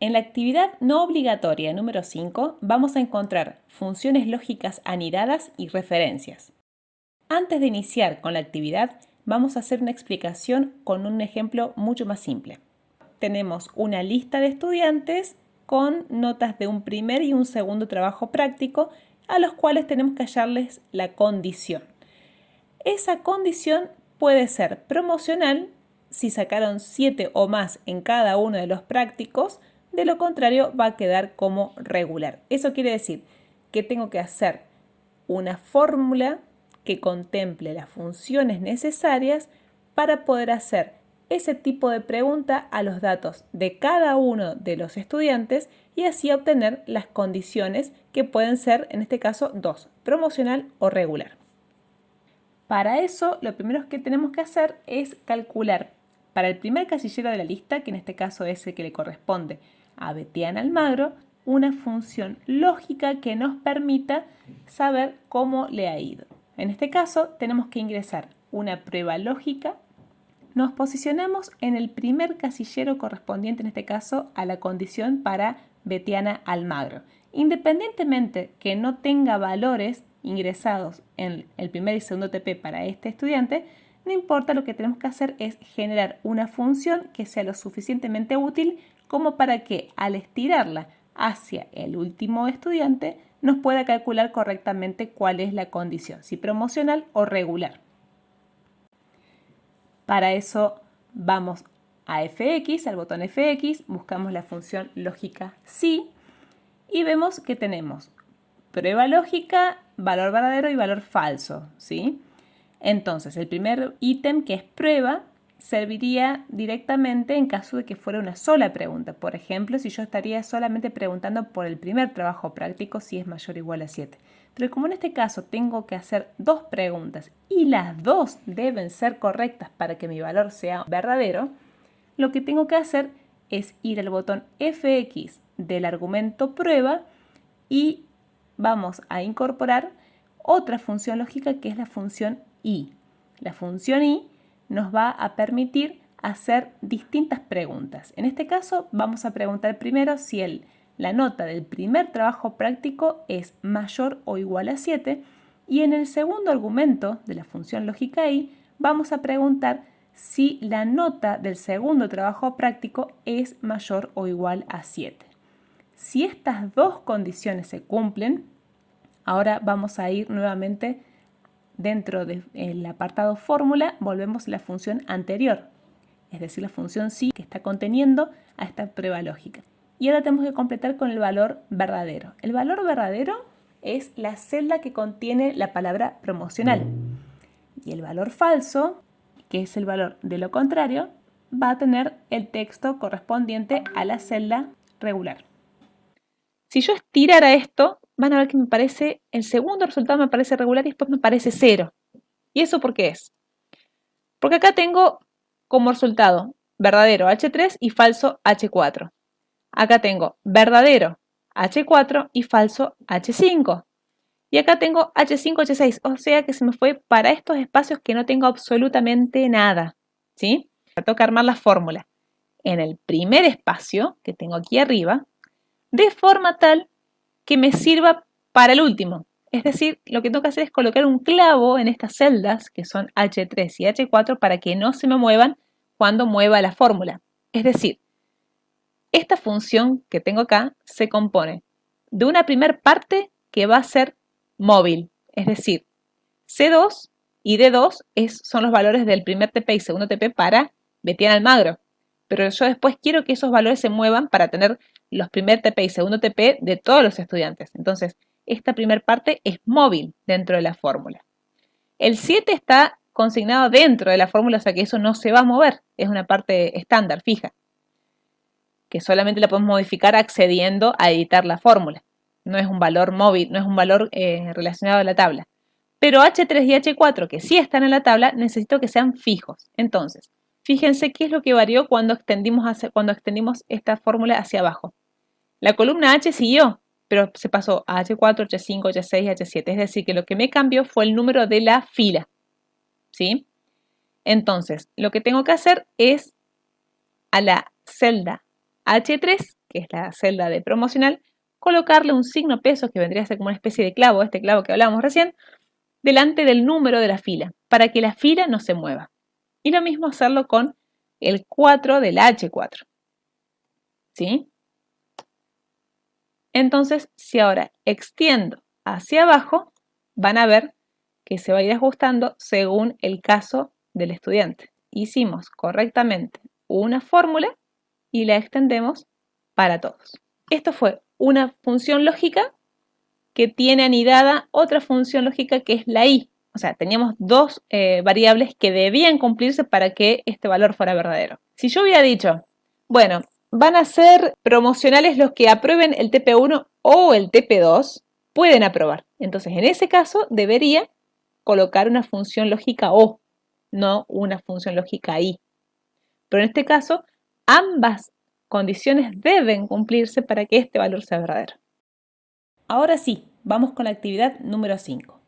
En la actividad no obligatoria número 5 vamos a encontrar funciones lógicas anidadas y referencias. Antes de iniciar con la actividad, vamos a hacer una explicación con un ejemplo mucho más simple. Tenemos una lista de estudiantes con notas de un primer y un segundo trabajo práctico a los cuales tenemos que hallarles la condición. Esa condición puede ser promocional si sacaron 7 o más en cada uno de los prácticos, de lo contrario va a quedar como regular. Eso quiere decir que tengo que hacer una fórmula que contemple las funciones necesarias para poder hacer ese tipo de pregunta a los datos de cada uno de los estudiantes y así obtener las condiciones que pueden ser, en este caso, 2, promocional o regular. Para eso, lo primero que tenemos que hacer es calcular para el primer casillero de la lista, que en este caso es el que le corresponde a Betiana Almagro, una función lógica que nos permita saber cómo le ha ido. En este caso, tenemos que ingresar una prueba lógica. Nos posicionamos en el primer casillero correspondiente, en este caso, a la condición para Betiana Almagro. Independientemente que no tenga valores ingresados en el primer y segundo TP para este estudiante, no importa, lo que tenemos que hacer es generar una función que sea lo suficientemente útil como para que al estirarla hacia el último estudiante nos pueda calcular correctamente cuál es la condición, si promocional o regular. Para eso vamos a fx, al botón fx, buscamos la función lógica si y vemos que tenemos prueba lógica, valor verdadero y valor falso, ¿sí? Entonces, el primer ítem, que es prueba, serviría directamente en caso de que fuera una sola pregunta. Por ejemplo, si yo estaría solamente preguntando por el primer trabajo práctico si es mayor o igual a 7. Pero como en este caso tengo que hacer 2 preguntas y las 2 deben ser correctas para que mi valor sea verdadero, lo que tengo que hacer es ir al botón fx del argumento prueba y vamos a incorporar otra función lógica que es la función i. La función i nos va a permitir hacer distintas preguntas. En este caso vamos a preguntar primero si la nota del primer trabajo práctico es mayor o igual a 7 y en el segundo argumento de la función lógica i vamos a preguntar si la nota del segundo trabajo práctico es mayor o igual a 7. Si estas dos condiciones se cumplen, ahora vamos a ir nuevamente dentro del apartado fórmula, volvemos a la función anterior, es decir, la función si que está conteniendo a esta prueba lógica. Y ahora tenemos que completar con el valor verdadero. El valor verdadero es la celda que contiene la palabra promocional. Y el valor falso, que es el valor de lo contrario, va a tener el texto correspondiente a la celda regular. Si yo estirara esto, van a ver que el segundo resultado me parece regular y después me parece 0. ¿Y eso por qué es? Porque acá tengo como resultado verdadero H3 y falso H4. Acá tengo verdadero H4 y falso H5. Y acá tengo H5, H6, o sea que se me fue para estos espacios que no tengo absolutamente nada, ¿sí? Me toca armar la fórmula en el primer espacio que tengo aquí arriba, de forma tal que me sirva para el último. Es decir, lo que tengo que hacer es colocar un clavo en estas celdas, que son H3 y H4, para que no se me muevan cuando mueva la fórmula. Es decir, esta función que tengo acá se compone de una primera parte que va a ser móvil, es decir, C2 y D2 son los valores del primer TP y segundo TP para Betiana Almagro. Pero yo después quiero que esos valores se muevan para tener los primer TP y segundo TP de todos los estudiantes. Entonces, esta primera parte es móvil dentro de la fórmula. El 7 está consignado dentro de la fórmula, o sea que eso no se va a mover. Es una parte estándar, fija, que solamente la podemos modificar accediendo a editar la fórmula. No es un valor móvil, no es un valor relacionado a la tabla. Pero H3 y H4, que sí están en la tabla, necesito que sean fijos. Entonces, fíjense qué es lo que varió cuando extendimos esta fórmula hacia abajo. La columna H siguió, pero se pasó a H4, H5, H6, H7. Es decir, que lo que me cambió fue el número de la fila. ¿Sí? Entonces, lo que tengo que hacer es a la celda H3, que es la celda de promocional, colocarle un signo peso, que vendría a ser como una especie de clavo, este clavo que hablábamos recién, delante del número de la fila, para que la fila no se mueva. Y lo mismo hacerlo con el 4 del H4. ¿Sí? Entonces, si ahora extiendo hacia abajo, van a ver que se va a ir ajustando según el caso del estudiante. Hicimos correctamente una fórmula y la extendemos para todos. Esto fue una función lógica que tiene anidada otra función lógica que es la i. O sea, teníamos dos variables que debían cumplirse para que este valor fuera verdadero. Si yo hubiera dicho, bueno, van a ser promocionales los que aprueben el TP1 o el TP2, pueden aprobar. Entonces, en ese caso, debería colocar una función lógica o, no una función lógica i. Pero en este caso, ambas condiciones deben cumplirse para que este valor sea verdadero. Ahora sí, vamos con la actividad número 5.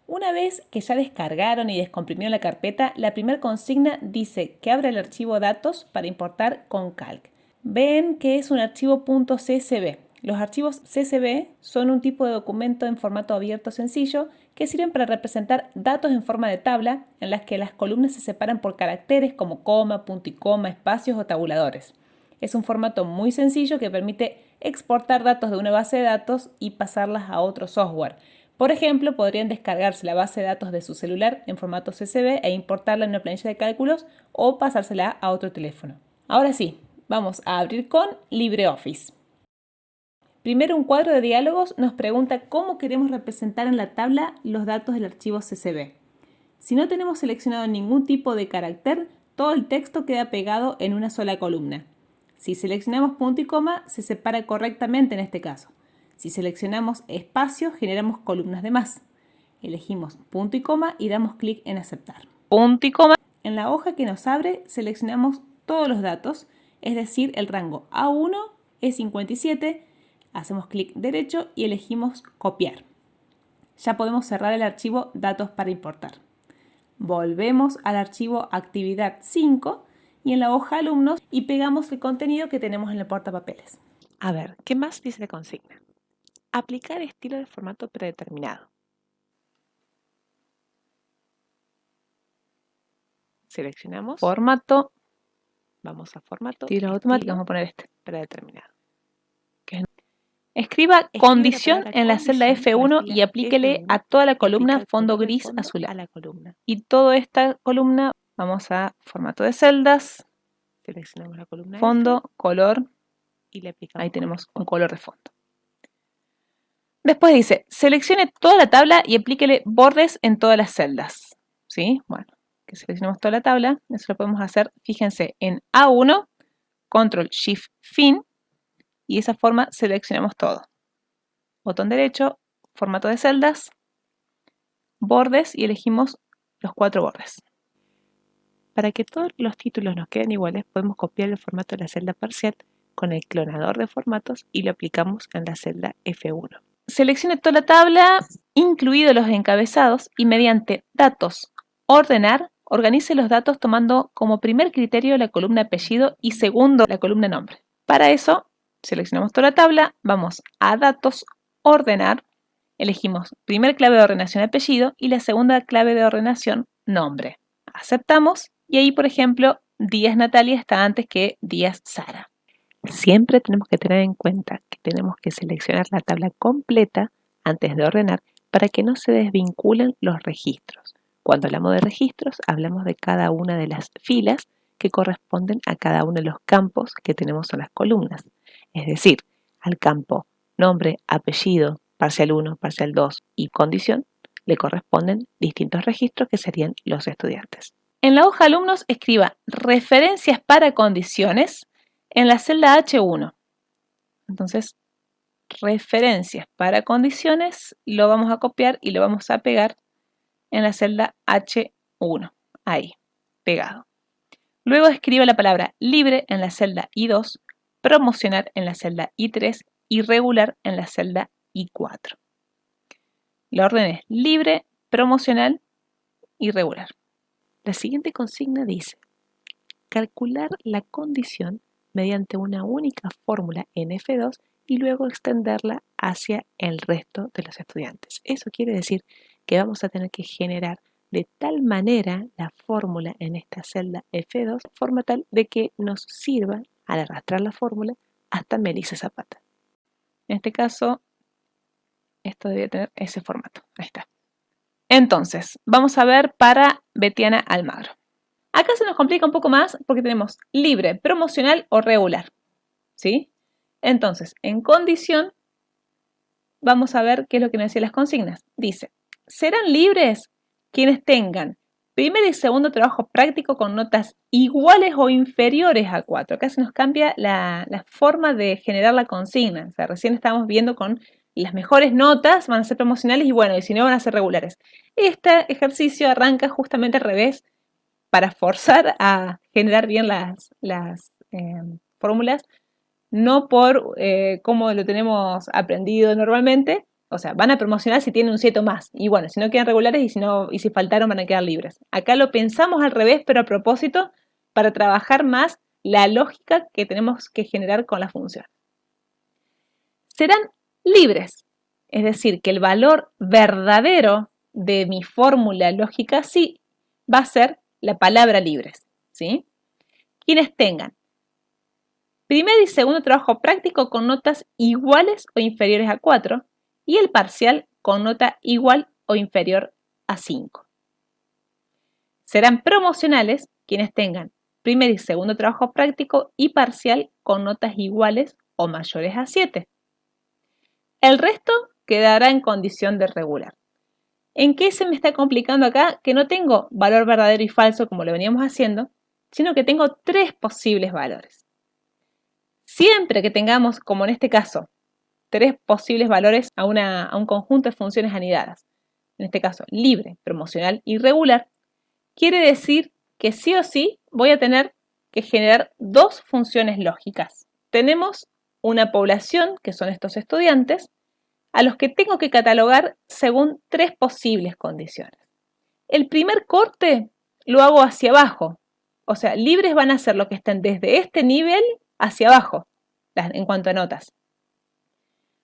Una vez que ya descargaron y descomprimieron la carpeta, la primera consigna dice que abra el archivo datos para importar con Calc. Ven que es un archivo .csv. Los archivos CSV son un tipo de documento en formato abierto sencillo que sirven para representar datos en forma de tabla en las que las columnas se separan por caracteres como coma, punto y coma, espacios o tabuladores. Es un formato muy sencillo que permite exportar datos de una base de datos y pasarlas a otro software. Por ejemplo, podrían descargarse la base de datos de su celular en formato CSV e importarla en una planilla de cálculos o pasársela a otro teléfono. Ahora sí, vamos a abrir con LibreOffice. Primero, un cuadro de diálogos nos pregunta cómo queremos representar en la tabla los datos del archivo CSV. Si no tenemos seleccionado ningún tipo de carácter, todo el texto queda pegado en una sola columna. Si seleccionamos punto y coma, se separa correctamente en este caso. Si seleccionamos espacio, generamos columnas de más. Elegimos punto y coma y damos clic en aceptar. Punto y coma. En la hoja que nos abre, seleccionamos todos los datos, es decir, el rango A1, E57, hacemos clic derecho y elegimos copiar. Ya podemos cerrar el archivo datos para importar. Volvemos al archivo actividad 5 y en la hoja alumnos y pegamos el contenido que tenemos en el portapapeles. A ver, ¿qué más dice la consigna? Aplicar estilo de formato predeterminado. Seleccionamos Formato, vamos a formato, estilo automático, vamos a poner este. predeterminado. Escriba condición palabra en la celda F1 y aplíquele a toda la columna fondo gris azulado. Y toda esta columna vamos a formato de celdas, Seleccionamos la columna fondo, F color, y le aplicamos. ahí tenemos un color de fondo. Después dice, seleccione toda la tabla y aplíquele bordes en todas las celdas. ¿Sí? Bueno, que seleccionemos toda la tabla, eso lo podemos hacer, fíjense, en A1, Control Shift Fin, y de esa forma seleccionamos todo. Botón derecho, formato de celdas, bordes y elegimos los 4 bordes. Para que todos los títulos nos queden iguales, podemos copiar el formato de la celda parcial con el clonador de formatos y lo aplicamos en la celda F1. Seleccione toda la tabla, incluidos los encabezados, y mediante datos, ordenar, organice los datos tomando como primer criterio la columna apellido y segundo la columna nombre. Para eso, seleccionamos toda la tabla, vamos a datos, ordenar, elegimos primer clave de ordenación apellido y la segunda clave de ordenación nombre. Aceptamos y ahí, por ejemplo, Díaz Natalia está antes que Díaz Sara. Siempre tenemos que tener en cuenta que tenemos que seleccionar la tabla completa antes de ordenar para que no se desvinculen los registros. Cuando hablamos de registros, hablamos de cada una de las filas que corresponden a cada uno de los campos que tenemos en las columnas. Es decir, al campo nombre, apellido, parcial 1, parcial 2 y condición le corresponden distintos registros que serían los estudiantes. En la hoja alumnos escriba referencias para condiciones en la celda H1. Entonces, referencias para condiciones lo vamos a copiar y lo vamos a pegar en la celda H1. Ahí, pegado. Luego escriba la palabra libre en la celda I2, promocionar en la celda I3 y regular en la celda I4. La orden es libre, promocional y regular. La siguiente consigna dice, calcular la condición mediante una única fórmula en F2 y luego extenderla hacia el resto de los estudiantes. Eso quiere decir que vamos a tener que generar de tal manera la fórmula en esta celda F2, de forma tal de que nos sirva al arrastrar la fórmula hasta Melissa Zapata. En este caso, esto debe tener ese formato. Ahí está. Entonces, vamos a ver para Betiana Almagro. Acá se nos complica un poco más porque tenemos libre, promocional o regular. ¿Sí? Entonces, en condición, vamos a ver qué es lo que nos decían las consignas. Dice, serán libres quienes tengan primer y segundo trabajo práctico con notas iguales o inferiores a 4. Acá se nos cambia la forma de generar la consigna. O sea, recién estábamos viendo con las mejores notas van a ser promocionales y bueno, y si no van a ser regulares. Este ejercicio arranca justamente al revés para forzar a generar bien las fórmulas, no por cómo lo tenemos aprendido normalmente. O sea, van a promocionar si tienen un 7 o más. Y bueno, si no quedan regulares y si faltaron van a quedar libres. Acá lo pensamos al revés, pero a propósito, para trabajar más la lógica que tenemos que generar con la función. Serán libres. Es decir, que el valor verdadero de mi fórmula lógica sí va a ser la palabra libres. ¿Sí? Quienes tengan primer y segundo trabajo práctico con notas iguales o inferiores a 4 y el parcial con nota igual o inferior a 5. Serán promocionales quienes tengan primer y segundo trabajo práctico y parcial con notas iguales o mayores a 7. El resto quedará en condición de regular. ¿En qué se me está complicando acá? Que no tengo valor verdadero y falso como lo veníamos haciendo, sino que tengo 3 posibles valores. Siempre que tengamos, como en este caso, 3 posibles valores a un conjunto de funciones anidadas, en este caso libre, promocional y regular, quiere decir que sí o sí voy a tener que generar 2 funciones lógicas. Tenemos una población, que son estos estudiantes, a los que tengo que catalogar según 3 posibles condiciones. El primer corte lo hago hacia abajo, o sea, libres van a ser los que estén desde este nivel hacia abajo, en cuanto a notas.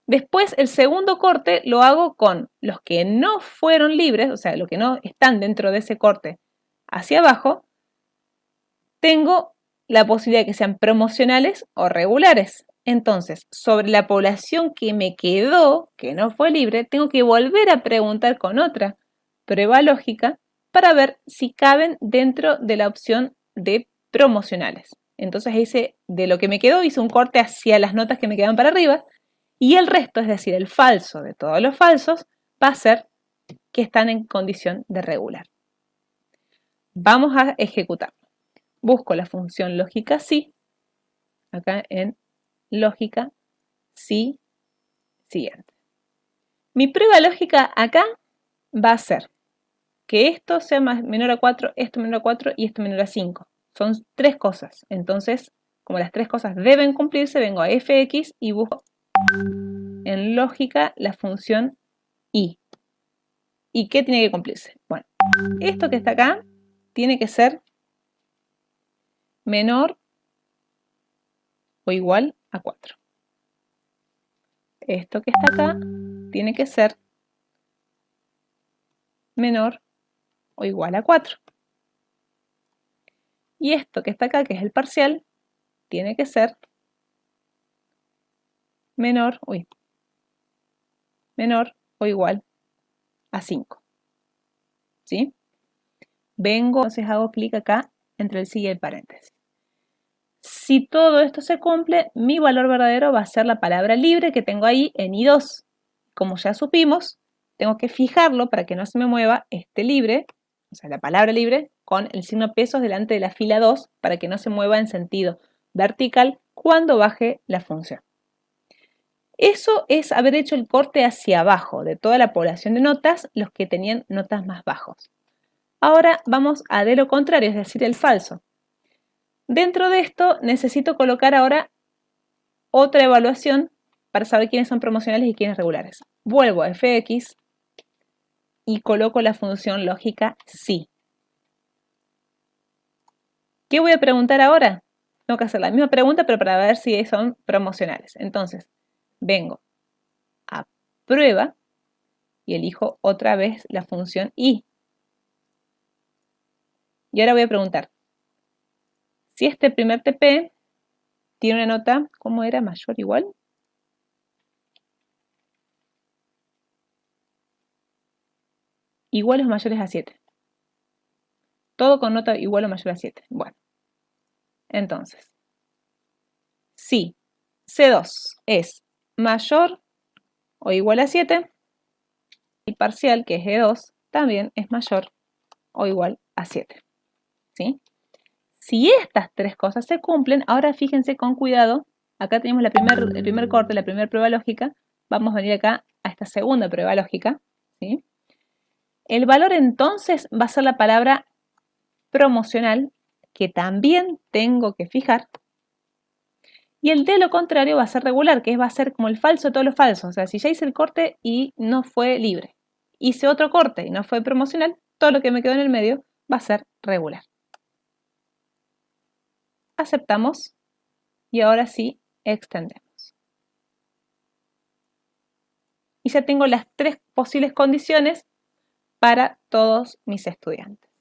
Después, el segundo corte lo hago con los que no fueron libres, o sea, los que no están dentro de ese corte hacia abajo. Tengo la posibilidad de que sean promocionales o regulares. Entonces, sobre la población que me quedó, que no fue libre, tengo que volver a preguntar con otra prueba lógica para ver si caben dentro de la opción de promocionales. Entonces hice, de lo que me quedó, hice un corte hacia las notas que me quedan para arriba y el resto, es decir, el falso de todos los falsos, va a ser que están en condición de regular. Vamos a ejecutarlo. Busco la función lógica sí, acá en lógica sí siguiente. Mi prueba lógica acá va a ser que esto sea menor a 4, esto menor a 4 y esto menor a 5. Son 3 cosas. Entonces, como las 3 cosas deben cumplirse, vengo a fx y busco en lógica la función y. ¿Y qué tiene que cumplirse? Bueno, esto que está acá tiene que ser menor o igual a 4. Esto que está acá tiene que ser menor o igual a 4. Y esto que está acá, que es el parcial, tiene que ser menor o igual a 5. ¿Sí? Vengo, entonces hago clic acá entre el sí y el paréntesis. Si todo esto se cumple, mi valor verdadero va a ser la palabra libre que tengo ahí en I2. Como ya supimos, tengo que fijarlo para que no se me mueva este libre, o sea, la palabra libre, con el signo pesos delante de la fila 2 para que no se mueva en sentido vertical cuando baje la función. Eso es haber hecho el corte hacia abajo de toda la población de notas, los que tenían notas más bajos. Ahora vamos a de lo contrario, es decir, el falso. Dentro de esto necesito colocar ahora otra evaluación para saber quiénes son promocionales y quiénes regulares. Vuelvo a fx y coloco la función lógica sí. ¿Qué voy a preguntar ahora? tengo que hacer la misma pregunta, pero para ver si son promocionales. Entonces, vengo a prueba y elijo otra vez la función y. Y ahora voy a preguntar, si este primer TP tiene una nota, ¿cómo era? ¿Mayor igual? Iguales o mayores a 7. Todo con nota igual o mayor a 7. Bueno, entonces, si C2 es mayor o igual a 7, el parcial, que es E2, también es mayor o igual a 7. ¿Sí? Si estas tres cosas se cumplen, ahora fíjense con cuidado, acá tenemos el primer corte, la primera prueba lógica, vamos a venir acá a esta segunda prueba lógica, ¿sí? El valor entonces va a ser la palabra promocional, que también tengo que fijar, y el de lo contrario va a ser regular, que va a ser como el falso de todos los falsos, o sea, si ya hice el corte y no fue libre, hice otro corte y no fue promocional, todo lo que me quedó en el medio va a ser regular. Aceptamos y ahora sí extendemos. Y ya tengo las tres posibles condiciones para todos mis estudiantes.